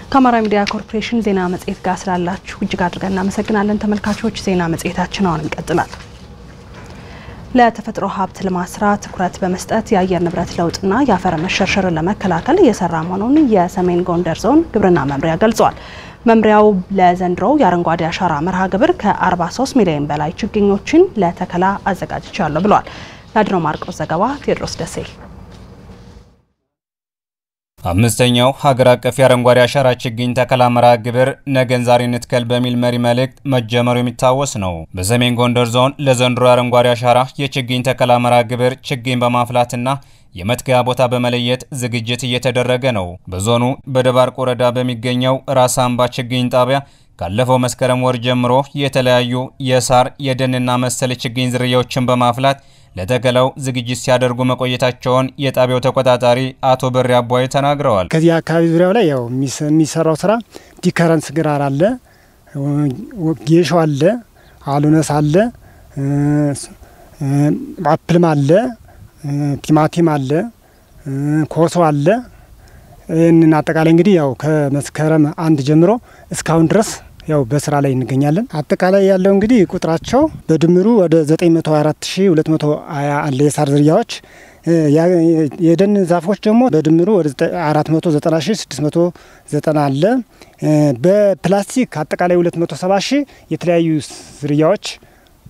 ከአማራ ሚዲያ ኮርፖሬሽን ዜና መጽሔት ጋር ስላላችሁ እጅግ አድርገን እናመሰግናለን ተመልካቾች። ዜና መጽሔታችን አሁን ይቀጥላል። ለተፈጥሮ ሀብት ልማት ስራ ትኩረት በመስጠት የአየር ንብረት ለውጥና የአፈር መሸርሸርን ለመከላከል እየሰራ መሆኑን የሰሜን ጎንደር ዞን ግብርና መምሪያ ገልጿል። መምሪያው ለዘንድሮው የአረንጓዴ አሻራ መርሃ ግብር ከ43 ሚሊዮን በላይ ችግኞችን ለተከላ አዘጋጅቻለሁ ብሏል። ለአድኖ ማርቆስ ዘገባ ቴዎድሮስ ደሴ። አምስተኛው ሀገር አቀፍ የአረንጓዴ አሻራ ችግኝ ተከላ መርሃ ግብር ነገን ዛሬ እንትከል በሚል መሪ መልእክት መጀመሩ የሚታወስ ነው። በሰሜን ጎንደር ዞን ለዘንድሮ የአረንጓዴ አሻራ የችግኝ ተከላ መርሃ ግብር ችግኝ በማፍላትና የመትከያ ቦታ በመለየት ዝግጅት እየተደረገ ነው። በዞኑ በደባርቅ ወረዳ በሚገኘው ራስ አምባ ችግኝ ጣቢያ ካለፈው መስከረም ወር ጀምሮ የተለያዩ የሳር የደንና መሰል ችግኝ ዝርያዎችን በማፍላት ለተከላው ዝግጅት ሲያደርጉ መቆየታቸውን የጣቢያው ተቆጣጣሪ አቶ በሪ አባይ ተናግረዋል። ከዚህ አካባቢ ዙሪያው ላይ ያው የሚሰራው ስራ ዲከረንስ ግራር አለ፣ ጌሾ አለ፣ አሉነስ አለ፣ አፕልም አለ፣ ቲማቲም አለ፣ ኮሶ አለ። እነና አጠቃላይ እንግዲህ ያው ከመስከረም 1 ጀምሮ እስካሁን ድረስ ያው በስራ ላይ እንገኛለን። አጠቃላይ ያለው እንግዲህ ቁጥራቸው በድምሩ ወደ 924220 አለ የሳር ዝርያዎች። የደን ዛፎች ደግሞ በድምሩ ወደ 490690 አለ። በፕላስቲክ አጠቃላይ 270000 የተለያዩ ዝርያዎች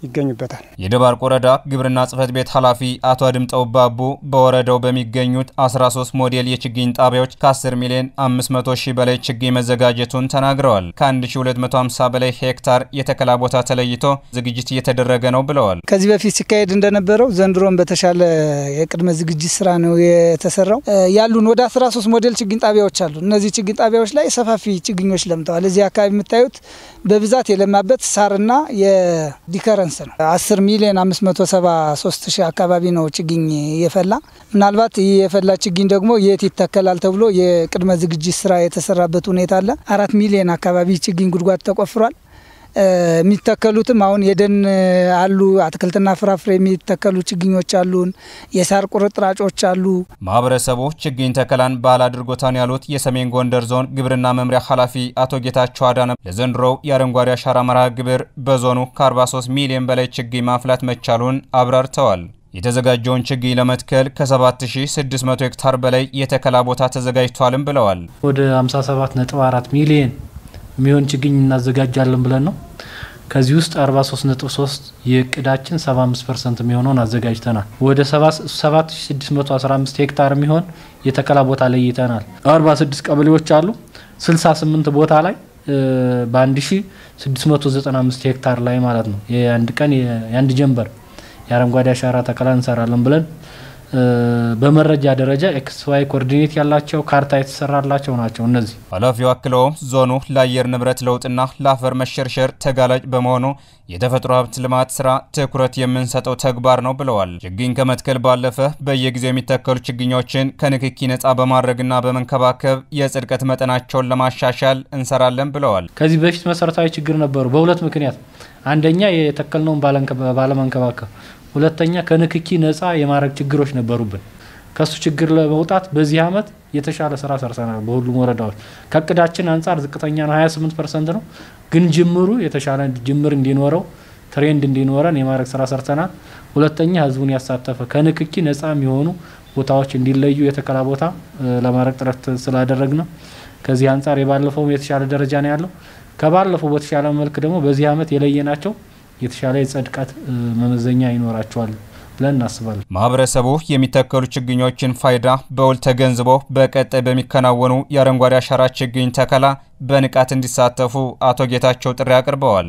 ይገኙበታል። የደባርቅ ወረዳ ግብርና ጽሕፈት ቤት ኃላፊ አቶ አድምጠው ባቡ በወረዳው በሚገኙት 13 ሞዴል የችግኝ ጣቢያዎች ከ10 ሚሊዮን 500 ሺህ በላይ ችግኝ መዘጋጀቱን ተናግረዋል። ከ1250 በላይ ሄክታር የተከላ ቦታ ተለይቶ ዝግጅት እየተደረገ ነው ብለዋል። ከዚህ በፊት ሲካሄድ እንደነበረው ዘንድሮም በተሻለ የቅድመ ዝግጅት ስራ ነው የተሰራው። ያሉን ወደ 13 ሞዴል ችግኝ ጣቢያዎች አሉ። እነዚህ ችግኝ ጣቢያዎች ላይ ሰፋፊ ችግኞች ለምተዋል። እዚህ አካባቢ የምታዩት በብዛት የለማበት ሳርና የዲከረንስ ነው። 10 ሚሊዮን 573 ሺህ አካባቢ ነው ችግኝ የፈላ። ምናልባት የፈላ ችግኝ ደግሞ የት ይተከላል ተብሎ የቅድመ ዝግጅት ስራ የተሰራበት ሁኔታ አለ። 4 ሚሊዮን አካባቢ ችግኝ ጉድጓድ ተቆፍሯል። የሚተከሉትም አሁን የደን አሉ፣ አትክልትና ፍራፍሬ የሚተከሉ ችግኞች አሉን፣ የሳር ቁርጥራጮች አሉ። ማህበረሰቡ ችግኝ ተከላን ባህል አድርጎታን ያሉት የሰሜን ጎንደር ዞን ግብርና መምሪያ ኃላፊ አቶ ጌታቸው አዳነ ለዘንድሮው የአረንጓዴ አሻራ መርሃ ግብር በዞኑ ከ43 ሚሊዮን በላይ ችግኝ ማፍላት መቻሉን አብራርተዋል። የተዘጋጀውን ችግኝ ለመትከል ከ7600 ሄክታር በላይ የተከላ ቦታ ተዘጋጅቷልም ብለዋል። ወደ 57.4 ሚሊዮን ሚሊዮን ችግኝ እናዘጋጃለን ብለን ነው። ከዚህ ውስጥ 43.3 የቅዳችን 75% የሚሆነውን አዘጋጅተናል። ወደ 7615 ሄክታር የሚሆን የተከላ ቦታ ለይተናል። 46 ቀበሌዎች አሉ። 68 ቦታ ላይ በ1695 ሄክታር ላይ ማለት ነው የአንድ ቀን የአንድ ጀንበር የአረንጓዴ አሻራ ተከላ እንሰራለን ብለን በመረጃ ደረጃ ኤክስዋይ ኮኦርዲኔት ያላቸው ካርታ የተሰራላቸው ናቸው። እነዚህ ኃላፊው አክለውም ዞኑ ለአየር ንብረት ለውጥና ለአፈር መሸርሸር ተጋላጭ በመሆኑ የተፈጥሮ ሀብት ልማት ስራ ትኩረት የምንሰጠው ተግባር ነው ብለዋል። ችግኝ ከመትከል ባለፈ በየጊዜው የሚተከሉ ችግኞችን ከንክኪ ነጻ በማድረግና በመንከባከብ የጽድቀት መጠናቸውን ለማሻሻል እንሰራለን ብለዋል። ከዚህ በፊት መሰረታዊ ችግር ነበሩ በሁለት ምክንያት። አንደኛ የተከልነውን ባለመንከባከብ፣ ሁለተኛ ከንክኪ ነጻ የማድረግ ችግሮች ነበሩብን። ከሱ ችግር ለመውጣት በዚህ አመት የተሻለ ስራ ሰርተናል። በሁሉም ወረዳዎች ከቅዳችን አንፃር ዝቅተኛ ነው 28% ነው። ግን ጅምሩ የተሻለ ጅምር እንዲኖረው ትሬንድ እንዲኖረን የማድረግ ስራ ሰርተናል። ሁለተኛ ህዝቡን ያሳተፈ ከንክኪ ነጻ የሚሆኑ ቦታዎች እንዲለዩ የተከላ ቦታ ለማድረግ ጥረት ስላደረግን ከዚህ አንፃር የባለፈው የተሻለ ደረጃ ነው ያለው። ከባለፈው በተሻለ መልክ ደግሞ በዚህ አመት የለየናቸው የተሻለ የጽድቀት መመዘኛ ይኖራቸዋል ብለን እናስባለን። ማህበረሰቡ የሚተከሉ ችግኞችን ፋይዳ በውል ተገንዝቦ በቀጣይ በሚከናወኑ የአረንጓዴ አሻራ ችግኝ ተከላ በንቃት እንዲሳተፉ አቶ ጌታቸው ጥሪ አቅርበዋል።